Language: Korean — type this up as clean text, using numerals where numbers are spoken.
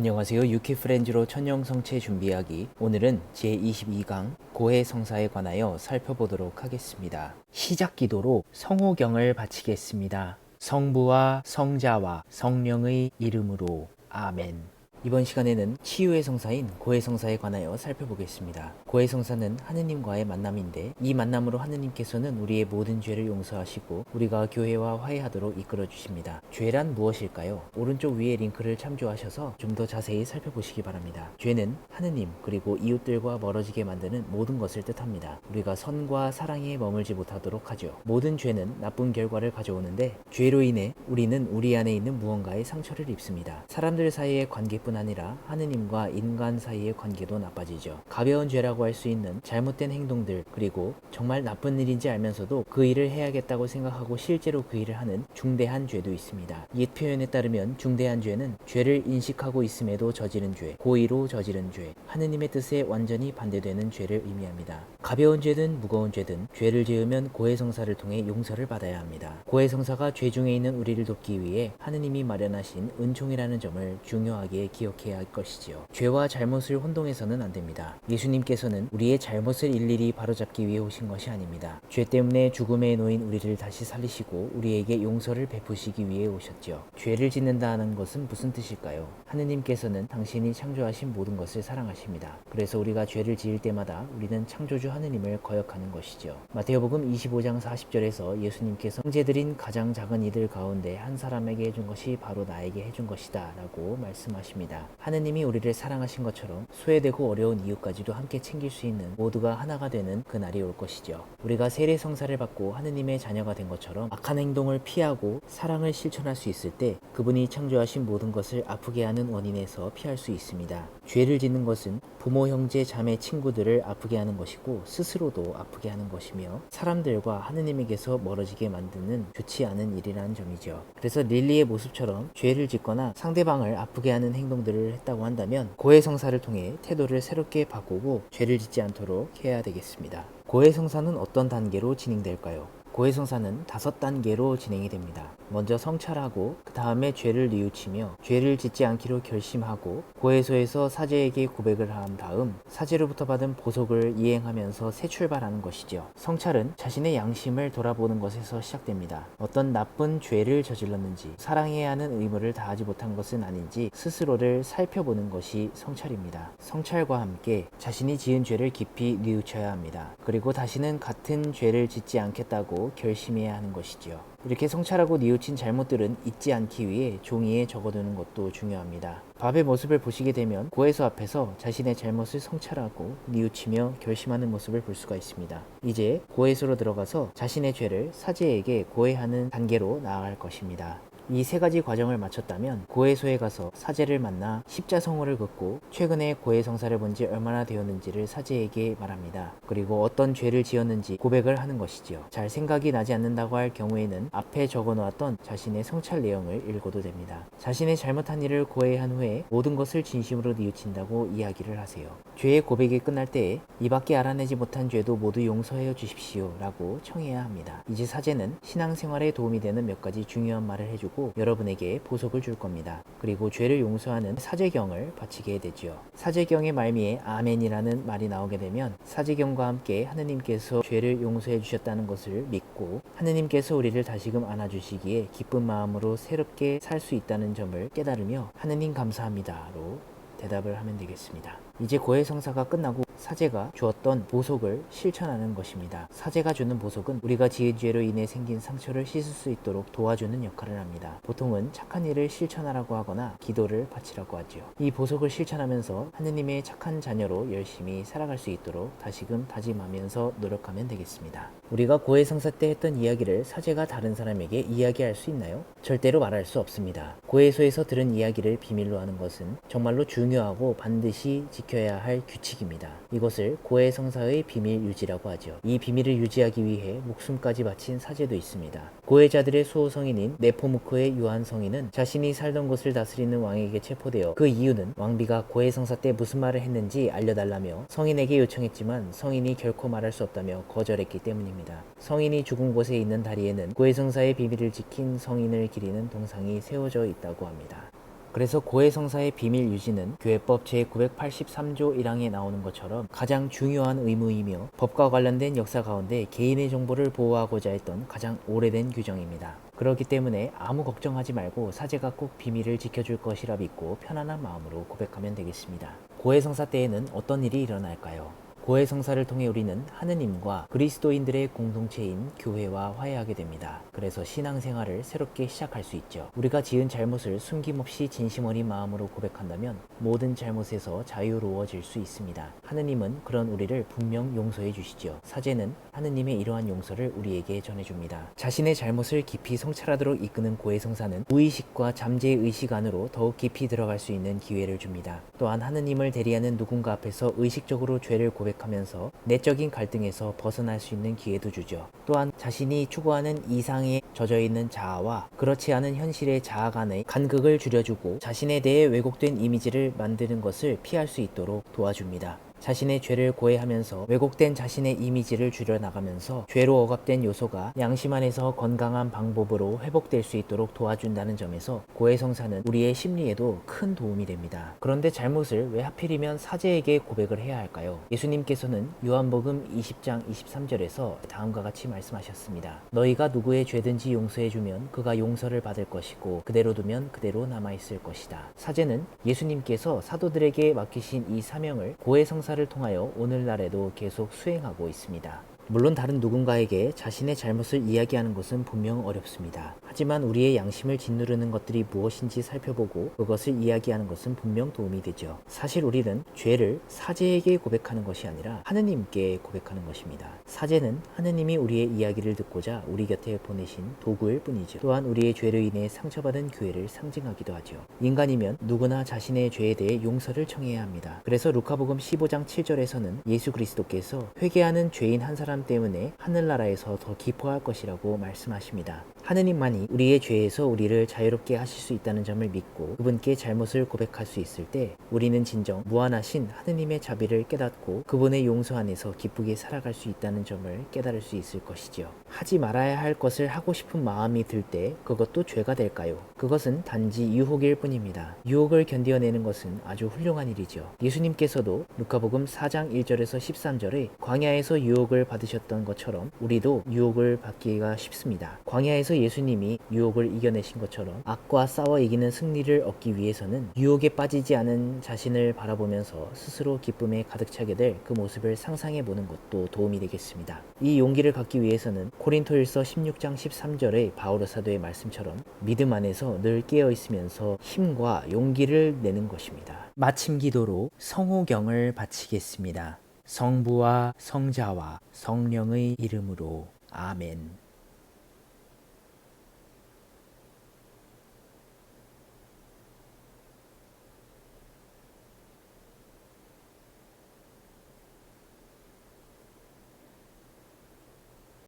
안녕하세요. 유키프렌즈로 천년성체 준비하기. 오늘은 제22강 고해성사에 관하여 살펴보도록 하겠습니다. 시작 기도로 성호경을 바치겠습니다. 성부와 성자와 성령의 이름으로 아멘. 이번 시간에는 치유의 성사인 고해성사에 관하여 살펴보겠습니다. 고해성사는 하느님과의 만남인데 이 만남으로 하느님께서는 우리의 모든 죄를 용서하시고 우리가 교회와 화해하도록 이끌어 주십니다. 죄란 무엇일까요? 오른쪽 위에 링크를 참조하셔서 좀 더 자세히 살펴보시기 바랍니다. 죄는 하느님 그리고 이웃들과 멀어지게 만드는 모든 것을 뜻합니다. 우리가 선과 사랑에 머물지 못하도록 하죠. 모든 죄는 나쁜 결과를 가져오는데 죄로 인해 우리는 우리 안에 있는 무언가에 상처를 입습니다. 사람들 사이의 관계뿐 아니라 하느님과 인간 사이의 관계도 나빠지죠. 가벼운 죄라고 할 수 있는 잘못된 행동들 그리고 정말 나쁜 일인지 알면서도 그 일을 해야겠다고 생각하고 실제로 그 일을 하는 중대한 죄도 있습니다. 옛 표현에 따르면 중대한 죄는 죄를 인식하고 있음에도 저지른 죄, 고의로 저지른 죄, 하느님의 뜻에 완전히 반대되는 죄를 의미합니다. 가벼운 죄든 무거운 죄든 죄를 지으면 고해성사를 통해 용서를 받아야 합니다. 고해성사가 죄 중에 있는 우리를 돕기 위해 하느님이 마련하신 은총이라는 점을 중요하게 기억해야 할 것이지요. 죄와 잘못을 혼동해서는 안 됩니다. 예수님께서는 우리의 잘못을 일일이 바로잡기 위해 오신 것이 아닙니다. 죄 때문에 죽음에 놓인 우리를 다시 살리시고 우리에게 용서를 베푸시기 위해 오셨지요. 죄를 짓는다 하는 것은 무슨 뜻일까요? 하느님께서는 당신이 창조하신 모든 것을 사랑하십니다. 그래서 우리가 죄를 지을 때마다 우리는 창조주 하느님을 거역하는 것이죠. 마태복음 25장 40절에서 예수님께서 형제들인 가장 작은 이들 가운데 한 사람에게 해준 것이 바로 나에게 해준 것이다 라고 말씀하십니다. 하느님이 우리를 사랑하신 것처럼 소외되고 어려운 이웃까지도 함께 챙길 수 있는 모두가 하나가 되는 그날이 올 것이죠. 우리가 세례성사를 받고 하느님의 자녀가 된 것처럼 악한 행동을 피하고 사랑을 실천할 수 있을 때 그분이 창조하신 모든 것을 아프게 하는 원인에서 피할 수 있습니다. 죄를 짓는 것은 부모, 형제, 자매, 친구들을 아프게 하는 것이고 스스로도 아프게 하는 것이며 사람들과 하느님에게서 멀어지게 만드는 좋지 않은 일이라는 점이죠. 그래서 릴리의 모습처럼 죄를 짓거나 상대방을 아프게 하는 행동들을 했다고 한다면 고해성사를 통해 태도를 새롭게 바꾸고 죄를 짓지 않도록 해야 되겠습니다. 고해성사는 어떤 단계로 진행될까요? 고해성사는 5단계로 진행이 됩니다. 먼저 성찰하고 그 다음에 죄를 뉘우치며 죄를 짓지 않기로 결심하고 고해소에서 사제에게 고백을 한 다음 사제로부터 받은 보석을 이행하면서 새 출발하는 것이죠. 성찰은 자신의 양심을 돌아보는 것에서 시작됩니다. 어떤 나쁜 죄를 저질렀는지 사랑해야 하는 의무를 다하지 못한 것은 아닌지 스스로를 살펴보는 것이 성찰입니다. 성찰과 함께 자신이 지은 죄를 깊이 뉘우쳐야 합니다. 그리고 다시는 같은 죄를 짓지 않겠다고 결심해야 하는 것이지요. 이렇게 성찰하고 뉘우친 잘못들은 잊지 않기 위해 종이에 적어두는 것도 중요합니다. 밥의 모습을 보시게 되면 고해소 앞에서 자신의 잘못을 성찰하고 뉘우치며 결심하는 모습을 볼 수가 있습니다. 이제 고해소로 들어가서 자신의 죄를 사제에게 고해하는 단계로 나아갈 것입니다. 이 3가지 과정을 마쳤다면 고해소에 가서 사제를 만나 십자성호를 긋고 최근에 고해성사를 본 지 얼마나 되었는지를 사제에게 말합니다. 그리고 어떤 죄를 지었는지 고백을 하는 것이지요. 잘 생각이 나지 않는다고 할 경우에는 앞에 적어놓았던 자신의 성찰 내용을 읽어도 됩니다. 자신의 잘못한 일을 고해한 후에 모든 것을 진심으로 뉘우친다고 이야기를 하세요. 죄의 고백이 끝날 때에 이밖에 알아내지 못한 죄도 모두 용서해 주십시오 라고 청해야 합니다. 이제 사제는 신앙생활에 도움이 되는 몇 가지 중요한 말을 해주고 여러분에게 보석을 줄 겁니다. 그리고 죄를 용서하는 사제경을 바치게 되지요. 사제경의 말미에 아멘이라는 말이 나오게 되면 사제경과 함께 하느님께서 죄를 용서해 주셨다는 것을 믿고 하느님께서 우리를 다시금 안아주시기에 기쁜 마음으로 새롭게 살 수 있다는 점을 깨달으며 하느님 감사합니다로 대답을 하면 되겠습니다. 이제 고해성사가 끝나고 사제가 주었던 보석을 실천하는 것입니다. 사제가 주는 보석은 우리가 지은 죄로 인해 생긴 상처를 씻을 수 있도록 도와주는 역할을 합니다. 보통은 착한 일을 실천하라고 하거나 기도를 바치라고 하지요. 이 보석을 실천하면서 하느님의 착한 자녀로 열심히 살아갈 수 있도록 다시금 다짐하면서 노력하면 되겠습니다. 우리가 고해성사 때 했던 이야기를 사제가 다른 사람에게 이야기할 수 있나요? 절대로 말할 수 없습니다. 고해소에서 들은 이야기를 비밀로 하는 것은 정말로 중요하고 반드시 지켜야 할 규칙입니다. 이것을 고해성사의 비밀 유지라고 하죠. 이 비밀을 유지하기 위해 목숨까지 바친 사제도 있습니다. 고해자들의 수호성인인 네포무크의 유한 성인은 자신이 살던 곳을 다스리는 왕에게 체포되어 그 이유는 왕비가 고해성사 때 무슨 말을 했는지 알려달라며 성인에게 요청했지만 성인이 결코 말할 수 없다며 거절했기 때문입니다. 성인이 죽은 곳에 있는 다리에는 고해성사의 비밀을 지킨 성인을 기리는 동상이 세워져 있다고 합니다. 그래서 고해성사의 비밀 유지는 교회법 제983조 1항에 나오는 것처럼 가장 중요한 의무이며 법과 관련된 역사 가운데 개인의 정보를 보호하고자 했던 가장 오래된 규정입니다. 그렇기 때문에 아무 걱정하지 말고 사제가 꼭 비밀을 지켜줄 것이라 믿고 편안한 마음으로 고백하면 되겠습니다. 고해성사 때에는 어떤 일이 일어날까요? 고해성사를 통해 우리는 하느님과 그리스도인들의 공동체인 교회와 화해하게 됩니다. 그래서 신앙생활을 새롭게 시작할 수 있죠. 우리가 지은 잘못을 숨김없이 진심 어린 마음으로 고백한다면 모든 잘못에서 자유로워질 수 있습니다. 하느님은 그런 우리를 분명 용서해 주시죠. 사제는 하느님의 이러한 용서를 우리에게 전해줍니다. 자신의 잘못을 깊이 성찰하도록 이끄는 고해성사는 무의식과 잠재의식 안으로 더욱 깊이 들어갈 수 있는 기회를 줍니다. 또한 하느님을 대리하는 누군가 앞에서 의식적으로 죄를 고백하면서 내적인 갈등에서 벗어날 수 있는 기회도 주죠. 또한 자신이 추구하는 이상에 젖어있는 자아와 그렇지 않은 현실의 자아 간의 간극을 줄여주고 자신에 대해 왜곡된 이미지를 만드는 것을 피할 수 있도록 도와줍니다. 자신의 죄를 고해하면서 왜곡된 자신의 이미지를 줄여나가면서 죄로 억압된 요소가 양심 안에서 건강한 방법으로 회복될 수 있도록 도와준다는 점에서 고해성사는 우리의 심리에도 큰 도움이 됩니다. 그런데 잘못을 왜 하필이면 사제에게 고백을 해야 할까요? 예수님께서는 요한복음 20장 23절에서 다음과 같이 말씀하셨습니다. 너희가 누구의 죄든지 용서해주면 그가 용서를 받을 것이고 그대로 두면 그대로 남아있을 것이다. 사제는 예수님께서 사도들에게 맡기신 이 사명을 고해성사를 통하여 오늘날에도 계속 수행하고 있습니다. 물론 다른 누군가에게 자신의 잘못을 이야기하는 것은 분명 어렵습니다. 하지만 우리의 양심을 짓누르는 것들이 무엇인지 살펴보고 그것을 이야기하는 것은 분명 도움이 되죠. 사실 우리는 죄를 사제에게 고백하는 것이 아니라 하느님께 고백하는 것입니다. 사제는 하느님이 우리의 이야기를 듣고자 우리 곁에 보내신 도구일 뿐이죠. 또한 우리의 죄로 인해 상처받은 교회를 상징하기도 하죠. 인간이면 누구나 자신의 죄에 대해 용서를 청해야 합니다. 그래서 루카복음 15장 7절에서는 예수 그리스도께서 회개하는 죄인 한 사람 때문에 하늘나라에서 더 기뻐할 것이라고 말씀하십니다. 하느님만이 우리의 죄에서 우리를 자유롭게 하실 수 있다는 점을 믿고 그분께 잘못을 고백할 수 있을 때 우리는 진정 무한하신 하느님의 자비를 깨닫고 그분의 용서 안에서 기쁘게 살아갈 수 있다는 점을 깨달을 수 있을 것이지요. 하지 말아야 할 것을 하고 싶은 마음이 들 때 그것도 죄가 될까요? 그것은 단지 유혹일 뿐입니다. 유혹을 견뎌내는 것은 아주 훌륭한 일이죠. 예수님께서도 루카복음 4장 1절에서 13절에 광야에서 유혹을 받으셨던 것처럼 우리도 유혹을 받기가 쉽습니다. 광야에서 예수님이 유혹을 이겨내신 것처럼 악과 싸워 이기는 승리를 얻기 위해서는 유혹에 빠지지 않은 자신을 바라보면서 스스로 기쁨에 가득 차게 될 그 모습을 상상해 보는 것도 도움이 되겠습니다. 이 용기를 갖기 위해서는 고린토일서 16장 13절의 바오로 사도의 말씀처럼 믿음 안에서 늘 깨어 있으면서 힘과 용기를 내는 것입니다. 마침 기도로 성호경을 바치겠습니다. 성부와 성자와 성령의 이름으로 아멘.